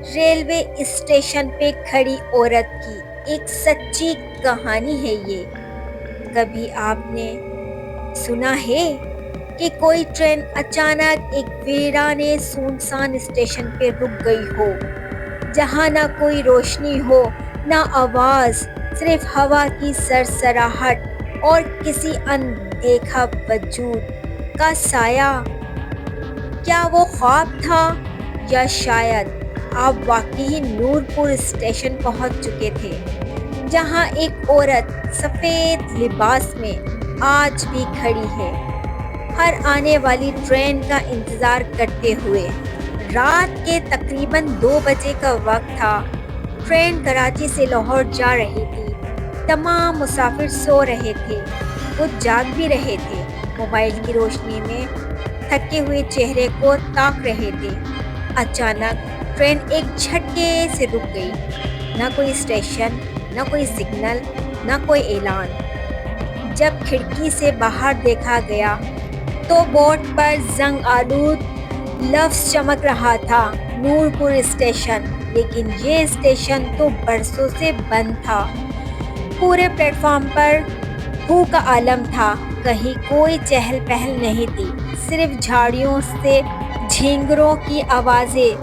Railway station پہ کھڑی عورت کی ایک سچی کہانی ہے یہ۔ کبھی آپ نے سنا ہے کہ کوئی ٹرین اچانک ایک ویرانے سنسان اسٹیشن پہ رک گئی ہو، جہاں نہ کوئی روشنی ہو، نہ آواز، صرف ہوا کی سرسراہٹ اور کسی اندیکھا وجود کا سایہ؟ کیا وہ خواب تھا، یا شاید آپ واقعی نورپور اسٹیشن پہنچ چکے تھے، جہاں ایک عورت سفید لباس میں آج بھی کھڑی ہے، ہر آنے والی ٹرین کا انتظار کرتے ہوئے؟ رات کے تقریباً 2 بجے کا وقت تھا۔ ٹرین کراچی سے لاہور جا رہی تھی۔ تمام مسافر سو رہے تھے، کچھ جاگ بھی رہے تھے، موبائل کی روشنی میں تھکے ہوئے چہرے کو تاک رہے تھے۔ اچانک ٹرین ایک جھٹکے سے رک گئی۔ نہ کوئی اسٹیشن، نہ کوئی سگنل، نہ کوئی اعلان۔ جب کھڑکی سے باہر دیکھا گیا تو بورڈ پر زنگ آلود لفظ چمک رہا تھا، نورپور اسٹیشن۔ لیکن یہ اسٹیشن تو برسوں سے بند تھا۔ پورے پلیٹ فارم پر ہو کا عالم تھا، کہیں کوئی چہل پہل نہیں تھی، صرف جھاڑیوں سے جھینگروں کی آوازیں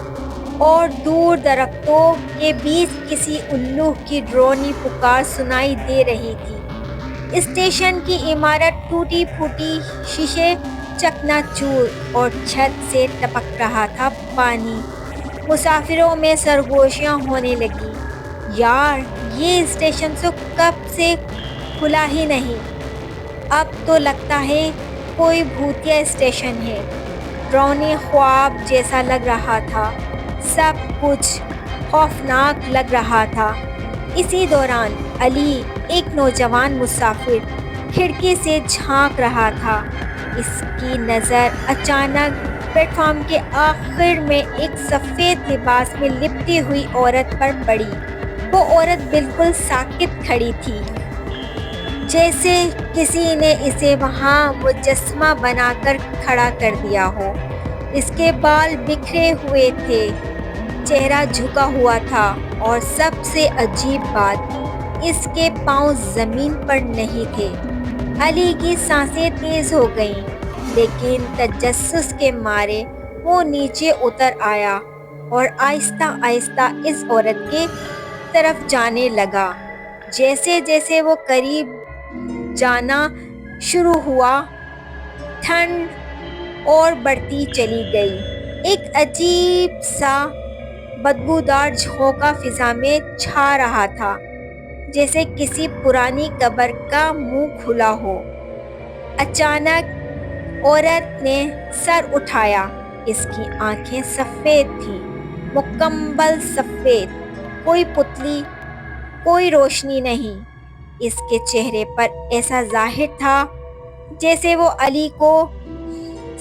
اور دور درختوں کے بیچ کسی الو کی ڈرونی پکار سنائی دے رہی تھی۔ اسٹیشن کی عمارت ٹوٹی پھوٹی، شیشے چکنا چور اور چھت سے ٹپک رہا تھا پانی۔ مسافروں میں سرگوشیاں ہونے لگی، یار یہ اسٹیشن تو کب سے کھلا ہی نہیں، اب تو لگتا ہے کوئی بھوتیا اسٹیشن ہے۔ ڈراؤنی خواب جیسا لگ رہا تھا، سب کچھ خوفناک لگ رہا تھا۔ اسی دوران علی، ایک نوجوان مسافر، کھڑکی سے جھانک رہا تھا۔ اس کی نظر اچانک پلیٹ فارم کے آخر میں ایک سفید لباس میں لپٹی ہوئی عورت پر پڑی۔ وہ عورت بالکل ساکت کھڑی تھی، جیسے کسی نے اسے وہاں مجسمہ بنا کر کھڑا کر دیا ہو۔ اس کے بال بکھرے ہوئے تھے، چہرہ جھکا ہوا تھا، اور سب سے عجیب بات، اس کے پاؤں زمین پر نہیں تھے۔ علی کی سانسیں تیز ہو گئیں، لیکن تجسس کے مارے وہ نیچے اتر آیا اور آہستہ آہستہ اس عورت کی طرف جانے لگا۔ جیسے جیسے وہ قریب جانا شروع ہوا، ٹھنڈ اور بڑھتی چلی گئی۔ ایک عجیب سا بدبودار جھونکا فضا میں چھا رہا تھا، جیسے کسی پرانی قبر کا منہ کھلا ہو۔ اچانک عورت نے سر اٹھایا۔ اس کی آنکھیں سفید تھیں، مکمل سفید، کوئی پتلی، کوئی روشنی نہیں۔ اس کے چہرے پر ایسا ظاہر تھا جیسے وہ علی کو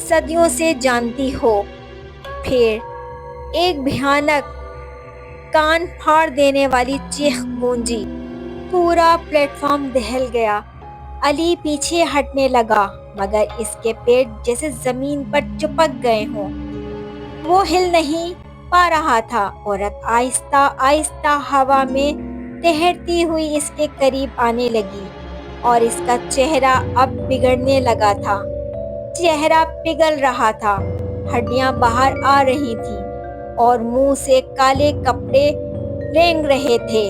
صدیوں سے جانتی ہو۔ پھر ایک بھیانک، کان پھاڑ دینے والی چیخ گونجی۔ پورا پلیٹ فارم دہل گیا۔ علی پیچھے ہٹنے لگا، مگر اس کے پیر جیسے زمین پر چپک گئے ہوں۔ وہ ہل نہیں پا رہا تھا۔ عورت آہستہ آہستہ ہوا میں تیرتی ہوئی اس کے قریب آنے لگی، اور اس کا چہرہ اب بگڑنے لگا تھا۔ چہرہ پگھل رہا تھا، ہڈیاں باہر آ رہی تھیں، اور منہ سے کالے کپڑے رینگ رہے تھے۔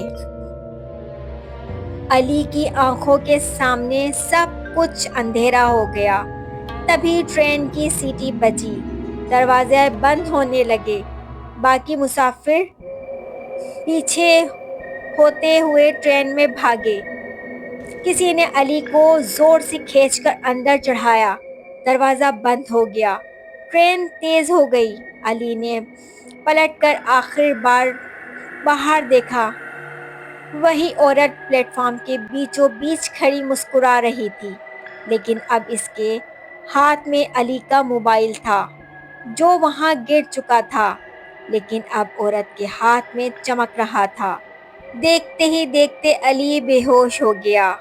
علی کی آنکھوں کے سامنے سب کچھ اندھیرا ہو گیا۔ تبھی ٹرین کی سیٹی بجی، دروازے بند ہونے لگے۔ باقی مسافر پیچھے ہوتے ہوئے ٹرین میں بھاگے۔ کسی نے علی کو زور سے کھینچ کر اندر چڑھایا۔ دروازہ بند ہو گیا۔ ٹرین تیز ہو گئی۔ علی نے پلٹ کر آخر بار باہر دیکھا۔ وہی عورت پلیٹ فارم کے بیچوں بیچ کھڑی مسکرا رہی تھی، لیکن اب اس کے ہاتھ میں علی کا موبائل تھا، جو وہاں گر چکا تھا، لیکن اب عورت کے ہاتھ میں چمک رہا تھا۔ دیکھتے ہی دیکھتے علی بے ہوش ہو گیا۔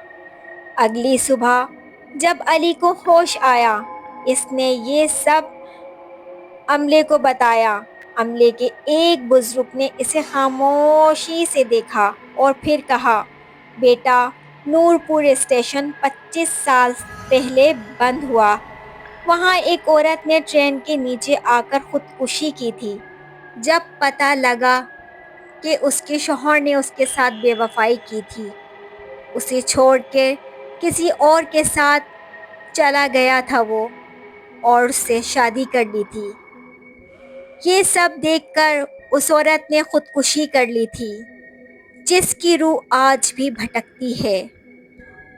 اگلی صبح جب علی کو ہوش آیا، اس نے یہ سب عملے کو بتایا۔ عملے کے ایک بزرگ نے اسے خاموشی سے دیکھا اور پھر کہا، بیٹا، نورپور اسٹیشن 25 سال پہلے بند ہوا۔ وہاں ایک عورت نے ٹرین کے نیچے آ کر خودکشی کی تھی۔ جب پتہ لگا کہ اس کے شوہر نے اس کے ساتھ بے وفائی کی تھی، اسے چھوڑ کے کسی اور کے ساتھ چلا گیا تھا وہ، اور اس سے شادی کر لی تھی۔ یہ سب دیکھ کر اس عورت نے خودکشی کر لی تھی، جس کی روح آج بھی بھٹکتی ہے،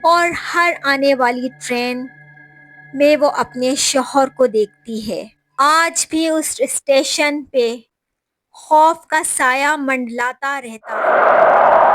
اور ہر آنے والی ٹرین میں وہ اپنے شوہر کو دیکھتی ہے۔ آج بھی اس اسٹیشن پہ خوف کا سایہ منڈلاتا رہتا ہے۔